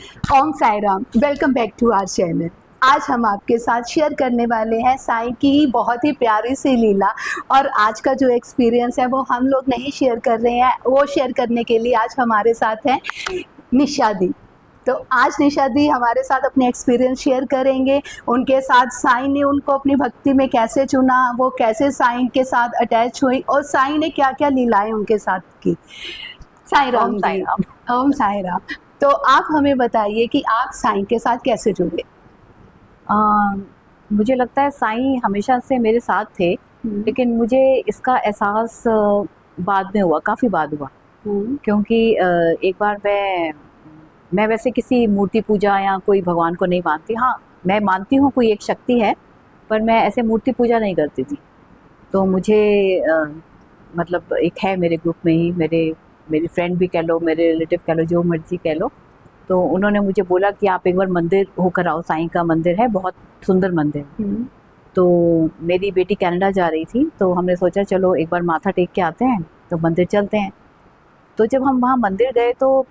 Om Sai Ram, welcome back to our channel. आज हम आपके साथ शेयर करने वाले हैं साईं की बहुत ही प्यारी सी लीला। और आज का जो एक्सपीरियंस है वो हम लोग नहीं शेयर कर रहे हैं, वो शेयर करने के लिए आज हमारे साथ हैं निशा दी। तो आज निशा दी हमारे साथ अपने एक्सपीरियंस शेयर करेंगे। उनके साथ साईं ने उनको अपनी भक्ति में कैसे चुना, वो कैसे साईं के साथ अटैच हुई और साईं ने क्या क्या लीलाएं उनके साथ की। साईं राम ओम साई जी। राम। ओम साई राम। तो आप हमें बताइए कि आप साईं के साथ कैसे जुड़े। मुझे लगता है साईं हमेशा से मेरे साथ थे, लेकिन मुझे इसका एहसास बाद में हुआ, काफ़ी बाद हुआ। क्योंकि एक बार मैं वैसे किसी मूर्ति पूजा या कोई भगवान को नहीं मानती। हाँ, मैं मानती हूँ कोई एक शक्ति है, पर मैं ऐसे मूर्ति पूजा नहीं करती थी। तो मुझे मतलब एक है मेरे ग्रुप में ही, मेरी फ्रेंड भी कह लो, मेरे रिलेटिव कह लो, जो मर्जी कह लो, तो उन्होंने मुझे बोला कि आप एक बार मंदिर होकर आओ, साईं का मंदिर है, बहुत सुंदर मंदिर है। तो मेरी बेटी कनाडा जा रही थी, तो हमने सोचा चलो एक बार माथा टेक के आते हैं, तो मंदिर चलते हैं। तो जब हम वहाँ मंदिर गए तो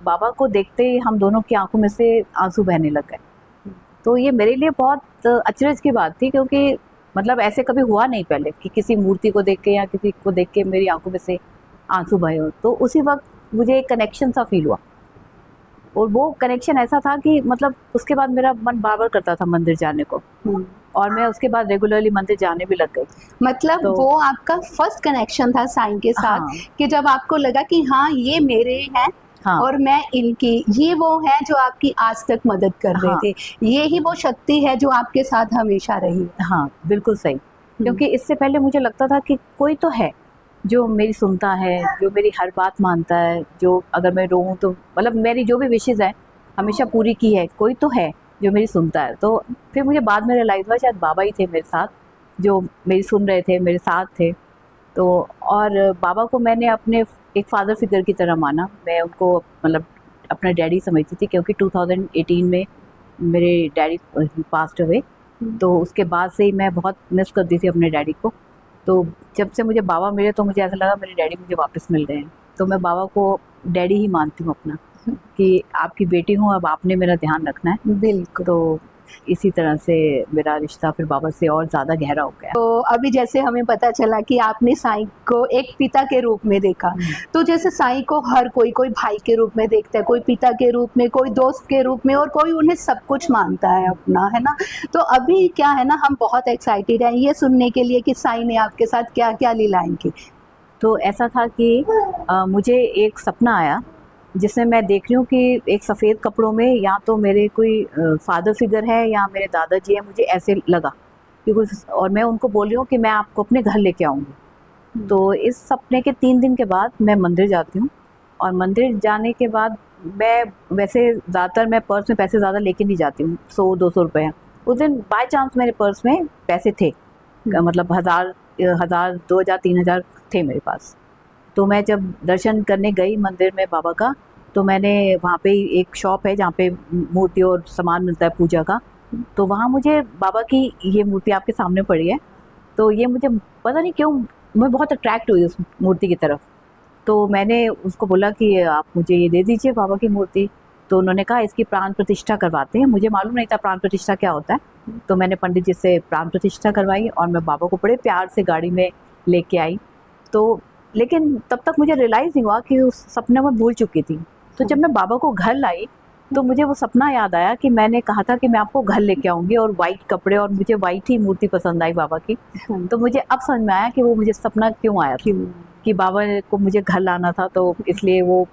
बाबा को देखते ही हम दोनों की आंखों में से आंसू बहने लग गए। तो ये मेरे लिए बहुत अचरज की बात थी, क्योंकि मतलब ऐसे कभी हुआ नहीं पहले कि किसी मूर्ति को देख के या किसी को देख के मेरी आंखों में से आंसू बहे हो। तो उसी वक्त मुझे एक कनेक्शन सा फील हुआ, और वो कनेक्शन ऐसा था कि मतलब उसके बाद मेरा मन बार बार करता था मंदिर जाने को, और मैं उसके बाद रेगुलरली मंदिर जाने भी लग गई। मतलब तो वो आपका फर्स्ट कनेक्शन था साईं के साथ। हाँ, कि जब आपको लगा कि हाँ ये मेरे हैं हाँ, और मैं इनकी, ये वो है जो आपकी आज तक मदद कर रहे हाँ, थे, ये ही वो शक्ति है जो आपके साथ हमेशा रही। हाँ, बिल्कुल सही। क्योंकि इससे पहले मुझे लगता था कि कोई तो है जो मेरी सुनता है, जो मेरी हर बात मानता है, जो अगर मैं रोऊँ तो मतलब मेरी जो भी विशेज़ है हमेशा पूरी की है, कोई तो है जो मेरी सुनता है। तो फिर मुझे बाद में रियलाइज़ हुआ शायद बाबा ही थे मेरे साथ, जो मेरी सुन रहे थे, मेरे साथ थे। तो और बाबा को मैंने अपने एक फादर फिगर की तरह माना। मैं उनको मतलब अपना डैडी समझती थी, क्योंकि 2018 में मेरे डैडी पास्ट अवे। तो उसके बाद से ही मैं बहुत मिस करती थी अपने डैडी को। तो जब से मुझे बाबा मिले तो मुझे ऐसा लगा मेरे डैडी मुझे वापस मिल गए हैं। तो मैं बाबा को डैडी ही मानती हूँ अपना, कि आपकी बेटी हूँ, अब आपने मेरा ध्यान रखना है। बिल्कुल। तो इसी तरह से मेरा रिश्ता फिर बाबा से और ज़्यादा गहरा हो गया। तो अभी जैसे हमें पता चला कि आपने साईं को एक पिता के रूप में देखा, तो जैसे साईं को हर कोई भाई के रूप में देखता है, कोई पिता के रूप में, कोई दोस्त के रूप में, और कोई उन्हें सब कुछ मानता है अपना, है ना। तो अभी क्या है ना, हम बहुत एक्साइटेड हैं ये सुनने के लिए कि साईं ने आपके साथ क्या क्या लीलाएं की। तो ऐसा था कि मुझे एक सपना आया, जिसमें मैं देख रही हूँ कि एक सफ़ेद कपड़ों में या तो मेरे कोई फादर फिगर है या मेरे दादाजी हैं, मुझे ऐसे लगा कि कुछ, और मैं उनको बोल रही हूँ कि मैं आपको अपने घर लेके आऊँगी। तो इस सपने के 3 दिन के बाद मैं मंदिर जाती हूँ, और मंदिर जाने के बाद मैं वैसे ज़्यादातर मैं पर्स में पैसे ज़्यादा लेके नहीं जाती हूँ, 100-200 रुपये। उस दिन बाय चांस मेरे पर्स में पैसे थे, मतलब 1000, 2000, 3000 थे मेरे पास। तो मैं जब दर्शन करने गई मंदिर में बाबा का, तो मैंने वहाँ पे एक शॉप है जहाँ पे मूर्ति और सामान मिलता है पूजा का। तो वहाँ मुझे बाबा की ये मूर्ति आपके सामने पड़ी है, तो ये मुझे पता नहीं क्यों मैं बहुत अट्रैक्ट हुई उस मूर्ति की तरफ। तो मैंने उसको बोला कि आप मुझे ये दे दीजिए बाबा की मूर्ति। तो उन्होंने कहा इसकी प्राण प्रतिष्ठा करवाते हैं। मुझे मालूम नहीं था प्राण प्रतिष्ठा क्या होता है। तो मैंने पंडित जी से प्राण प्रतिष्ठा करवाई, और मैं बाबा को बड़े प्यार से गाड़ी में लेके आई। तो लेकिन तब तक मुझे रियलाइज़ नहीं हुआ कि उस सपने में भूल चुकी थी। तो जब मैं बाबा को घर लाई, तो मुझे वो सपना याद आया कि मैंने कहा था कि मैं आपको घर लेके आऊँगी, और वाइट कपड़े, और मुझे वाइट ही मूर्ति पसंद आई बाबा की। तो मुझे अब समझ में आया कि वो मुझे सपना क्यों आया था, कि बाबा को मुझे घर लाना था, तो इसलिए वो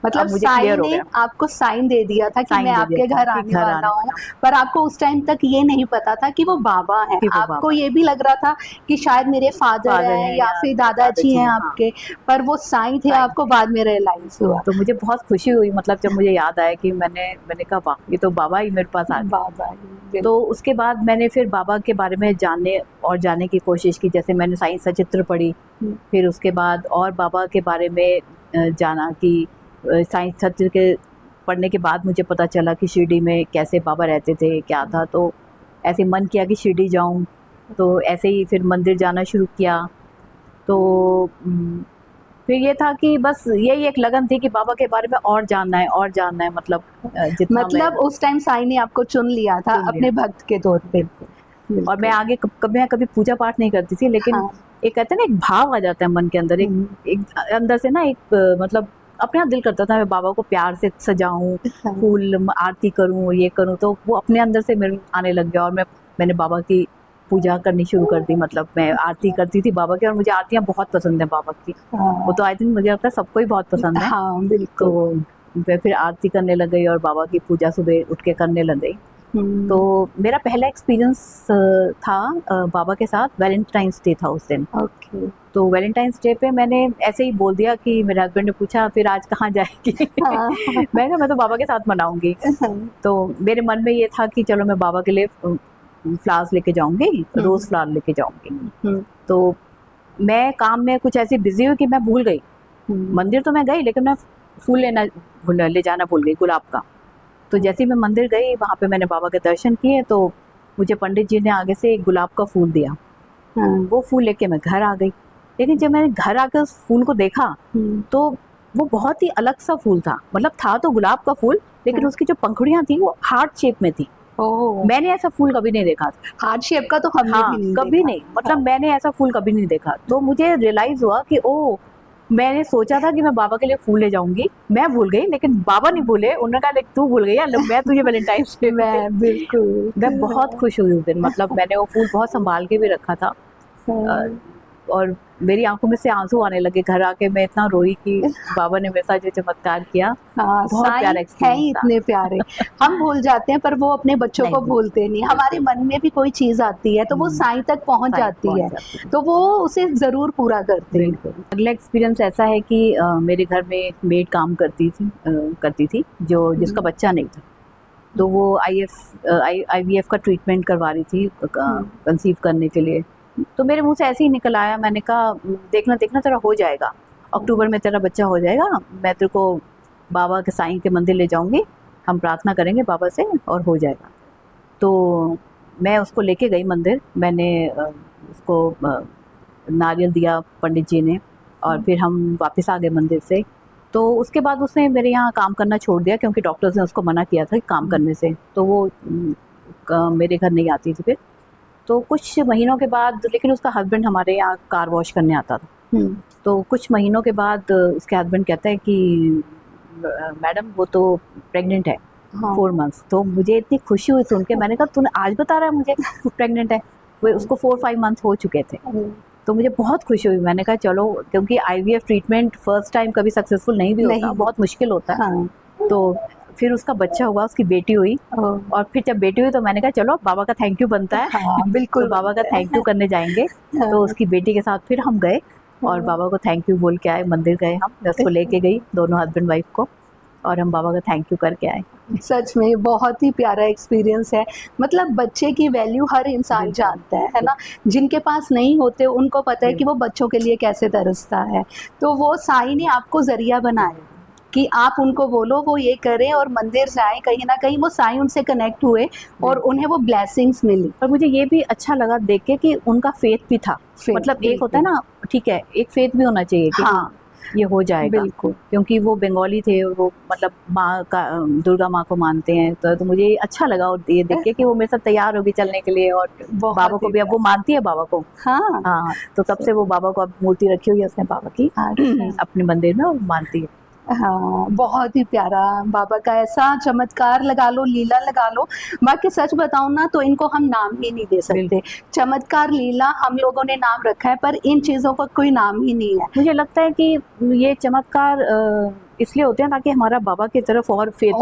मतलब मुझे साईं क्लियर हो ने गया। आपको साइन दे दिया था कि साइन मैं दे आपके दिया था घर कि आने घर वाला आने हूँ। वाला पर आपको उस टाइम तक ये नहीं पता था कि वो बाबा हैं। कि वो आपको बाबा ये भी लग रहा था कि शायद मेरे फादर फादर हैं हैं या या फिर मेरे दादाजी हैं हैं। हाँ, आपके। पर वो साईं थे, साइन आपको थे। बाद में रियलाइज हुआ। तो मुझे बहुत खुशी हुई, मतलब जब मुझे याद आया कि मैंने कहा वाह, ये तो बाबा ही मेरे पास आ गए। बाबा ही। तो उसके बाद मैंने फिर बाबा के बारे में जानने की कोशिश की। जैसे मैंने साईं सचित्र पढ़ी, फिर उसके बाद और बाबा के बारे में जाना कि साईं सचित्र के पढ़ने के बाद मुझे पता चला कि शिरडी में कैसे बाबा रहते थे, क्या था। तो ऐसे मन किया कि शिरडी जाऊं, तो ऐसे ही फिर मंदिर जाना शुरू किया। तो फिर ये था कि बस यही एक लगन थी कि बाबा के बारे में और जानना है, और जानना है, मतलब जितना मतलब उस टाइम साईं ने आपको चुन लिया था चुन लिया। अपने भक्त के तौर पे। और मैं आगे कभी ना कभी पूजा पाठ नहीं करती थी, लेकिन हाँ। एक कहते हैं ना, एक भाव आ जाता है मन के अंदर, एक अंदर से ना, एक मतलब अपने आप दिल करता था मैं बाबा को प्यार से सजाऊं, हाँ। फूल आरती करूं, ये करूं, तो वो अपने अंदर से मेरे आने लग गया। और मैंने बाबा की पूजा करनी शुरू कर दी, मतलब मैं आरती करती थी बाबा की, और मुझे आरतियां बहुत पसंद है बाबा की। वो तो आई थिंक मुझे लगता है सबको ही बहुत पसंद है। हाँ बिल्कुल। तो मैं फिर आरती करने लग गई और बाबा की पूजा सुबह उठ के करने लग गई। तो मेरा पहला एक्सपीरियंस था बाबा के साथ, वैलेंटाइंस डे था उस दिन। ओके। तो वैलेंटाइंस डे पे मैंने ऐसे ही बोल दिया कि मेरे हस्बैंड ने पूछा फिर आज कहाँ जाएगी हाँ। मैं कहा मैं तो बाबा के साथ मनाऊंगी। तो मेरे मन में ये था कि चलो मैं बाबा के लिए फ्लावर्स लेके जाऊंगी, रोज फ्लावर लेके जाऊंगी। तो मैं काम में कुछ ऐसी बिजी हुई कि मैं भूल गई। मंदिर तो मैं गई, लेकिन मैं फूल ले जाना भूल गई, गुलाब का। तो जैसे ही मैं मंदिर गई, वहाँ पे मैंने बाबा के दर्शन किए, तो मुझे पंडित जी ने आगे से एक गुलाब का फूल दिया। वो फूल लेके मैं घर आ गई। लेकिन जब मैंने घर आकर उस फूल को देखा, तो वो बहुत ही अलग सा फूल था। मतलब था तो गुलाब का फूल, लेकिन उसकी जो पंखुड़ियाँ थी वो हार्ट शेप में थी। मैंने ऐसा फूल कभी नहीं देखा था। हार्ट शेप का तो हमने भी नहीं कभी देखा। नहीं, मतलब मैंने ऐसा फूल कभी नहीं देखा। तो मुझे रियलाइज हुआ कि ओ, मैंने सोचा था कि मैं बाबा के लिए फूल ले जाऊंगी, मैं भूल गई, लेकिन बाबा नहीं भूले। उन्होंने कहा लेकिन तू भूल गई है, मैं तुझे वैलेंटाइंस डे मैं बिल्कुल मैं बहुत खुश हुई उस दिन। मतलब मैंने वो फूल बहुत संभाल के भी रखा था। और मेरी आंखों में से आंसू आने लगे। घर आके मैं इतना रोई कि बाबा ने मेरे साथ जो चमत्कार किया। हाँ, बहुत प्यारा साईं है एक्सपीरियंस ही था। इतने प्यारे। हम भूल जाते हैं, पर वो अपने बच्चों नहीं को भूलते नहीं। हमारे मन में भी कोई चीज आती है तो वो साईं तक पहुंच साईं जाती पहुंच है, जाती है। तो वो उसे जरूर पूरा करते हैं। बिल्कुल। अगला एक्सपीरियंस ऐसा है कि मेरे घर में मेड काम करती थी जो जिसका बच्चा नहीं था। तो वो IVF का ट्रीटमेंट करवा रही थी कंसीव करने के लिए। तो मेरे मुंह से ऐसे ही निकल आया, मैंने कहा देखना देखना तेरा हो जाएगा, अक्टूबर में तेरा बच्चा हो जाएगा, मैं तेरे को बाबा के साईं के मंदिर ले जाऊंगी, हम प्रार्थना करेंगे बाबा से और हो जाएगा। तो मैं उसको लेके गई मंदिर। मैंने उसको नारियल दिया पंडित जी ने, और फिर हम वापस आ गए मंदिर से। तो उसके बाद उसने मेरे यहाँ काम करना छोड़ दिया, क्योंकि डॉक्टर्स ने उसको मना किया था कि काम करने से। तो वो मेरे घर नहीं आती थी फिर। तो कुछ महीनों के बाद, लेकिन उसका हस्बैंड हमारे यहाँ कार वॉश करने आता था। तो कुछ महीनों के बाद उसके हस्बैंड कहता है कि मैडम वो तो प्रेग्नेंट है, 4 मंथ्स। तो मुझे इतनी खुशी हुई सुन के। मैंने कहा तूने आज बता रहा है मुझे प्रेग्नेंट है? वो उसको 4-5 मंथ्स हो चुके थे। तो मुझे बहुत खुशी हुई। मैंने कहा चलो, क्योंकि IVF ट्रीटमेंट फर्स्ट टाइम कभी सक्सेसफुल नहीं भी होता, बहुत मुश्किल होता है। तो फिर उसका बच्चा हुआ, उसकी बेटी हुई। और फिर जब बेटी हुई तो मैंने कहा चलो बाबा का थैंक यू बनता है। बिल्कुल तो बाबा का थैंक यू करने जाएंगे। तो उसकी बेटी के साथ फिर हम गए और बाबा को थैंक यू बोल के आए। मंदिर गए हम, मैं उसको लेके गई, दोनों हस्बैंड वाइफ को, और हम बाबा का थैंक यू करके आए। सच में बहुत ही प्यारा एक्सपीरियंस है। मतलब बच्चे की वैल्यू हर इंसान जानता है ना। जिनके पास नहीं होते उनको पता है कि वो बच्चों के लिए कैसे तरसता है। तो वो साईं ने आपको जरिया बनाया कि आप उनको बोलो वो ये करें और मंदिर जाएं, कहीं ना कहीं वो साईं उनसे कनेक्ट हुए और उन्हें वो ब्लेसिंग्स मिली। और मुझे ये भी अच्छा लगा देख के कि उनका फेथ भी था। मतलब एक होता है ना, ठीक है, एक फेथ भी होना चाहिए कि हाँ ये हो जाएगा। बिल्कुल। क्योंकि वो बंगाली थे, वो मतलब माँ का, दुर्गा माँ को मानते हैं। तो मुझे अच्छा लगा और ये देख के कि वो मेरे साथ तैयार होगी चलने के लिए। और बाबा को भी, अब वो मानती है बाबा को। हाँ, तो तब से वो बाबा को अब मूर्ति रखी हुई है उसने बाबा की अपने मंदिर में, और मानती है। हाँ, बहुत ही प्यारा बाबा का ऐसा चमत्कार लगा लो, लीला लगा लो। बाकी सच बताऊं ना तो इनको हम नाम ही नहीं दे सकते। चमत्कार, लीला हम लोगों ने नाम रखा है, पर इन चीजों का कोई नाम ही नहीं है। मुझे लगता है कि ये चमत्कार इसलिए होते हैं ताकि हमारा बाबा की तरफ और फेथ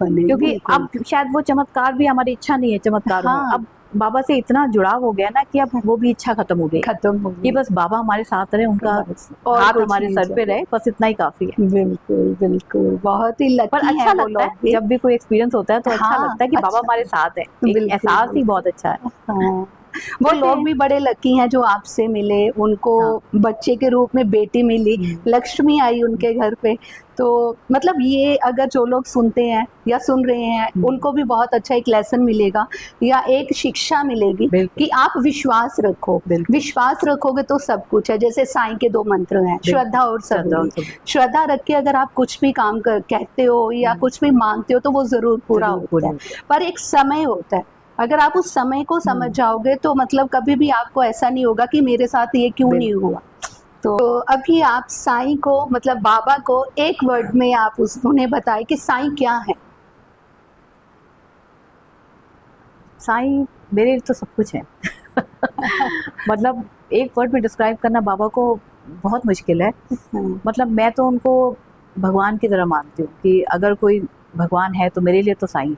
बने। क्योंकि अब शायद वो चमत्कार भी हमारी इच्छा नहीं है, चमत्कार अब बाबा से इतना जुड़ाव हो गया ना कि अब वो भी इच्छा खत्म हो गई कि बस बाबा हमारे साथ रहे, उनका हाथ हमारे सर पे रहे, बस इतना ही काफी है। बिल्कुल बिल्कुल, बहुत ही लकी पर अच्छा लगता है जब भी कोई एक्सपीरियंस होता है तो अच्छा लगता है कि बाबा हमारे साथ है। एहसास ही बहुत अच्छा है। वो वैसे- लोग भी बड़े लकी हैं जो आपसे मिले, उनको हाँ। बच्चे के रूप में बेटी मिली, लक्ष्मी आई उनके घर पे। तो मतलब ये अगर जो लोग सुनते हैं या सुन रहे हैं उनको भी बहुत अच्छा एक लेसन मिलेगा या एक शिक्षा मिलेगी बिल्कुल। कि आप विश्वास रखो। बिल्कुल। विश्वास रखोगे तो सब कुछ है। जैसे साईं के 2 मंत्र हैं, श्रद्धा और श्रद्धा और सबूरी। श्रद्धा रख के अगर आप कुछ भी काम कहते हो या कुछ भी मांगते हो तो वो जरूर पूरा जरूर होता पूरी है। होती है। पर एक समय होता है, अगर आप उस समय को समझ जाओगे तो मतलब कभी भी आपको ऐसा नहीं होगा कि मेरे साथ ये क्यों नहीं हुआ। तो अभी आप साईं को मतलब बाबा को एक वर्ड में आप उन्हें बताएं कि साईं क्या है। साईं मेरे लिए तो सब कुछ है। मतलब एक वर्ड में डिस्क्राइब करना बाबा को बहुत मुश्किल है। मतलब मैं तो उनको भगवान की तरह मानती हूँ कि अगर कोई भगवान है तो मेरे लिए तो साईं।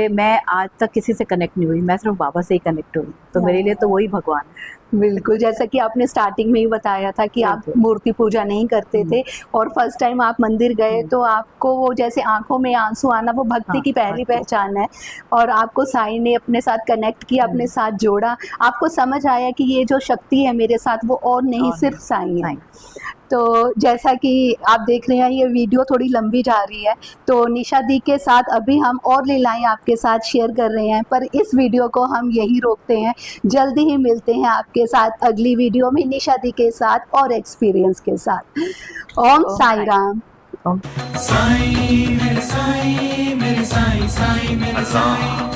मैं आज तक किसी से कनेक्ट नहीं हुई, मैं सिर्फ बाबा से ही कनेक्ट हुई, तो मेरे लिए तो वही भगवान है। बिल्कुल, जैसा कि आपने स्टार्टिंग में ही बताया था कि आप मूर्ति पूजा नहीं करते थे और फर्स्ट टाइम आप मंदिर गए तो आपको वो जैसे आंखों में आंसू आना वो भक्ति की पहली पहचान है और आपको साईं ने अपने साथ कनेक्ट किया, अपने साथ जोड़ा। आपको समझ आया कि ये जो शक्ति है मेरे साथ वो और नहीं सिर्फ साईं है। तो जैसा कि आप देख रहे हैं ये वीडियो थोड़ी लंबी जा रही है, तो निशा दी के साथ अभी हम और लीलाएं आपके साथ शेयर कर रहे हैं, पर इस वीडियो को हम यही रोकते हैं। जल्दी ही मिलते हैं आपके साथ अगली वीडियो में निशा दी के साथ और एक्सपीरियंस के साथ। ओम साई राम। ओम साईं मेरे साईं मेरे साईं साईं मेरे साईं।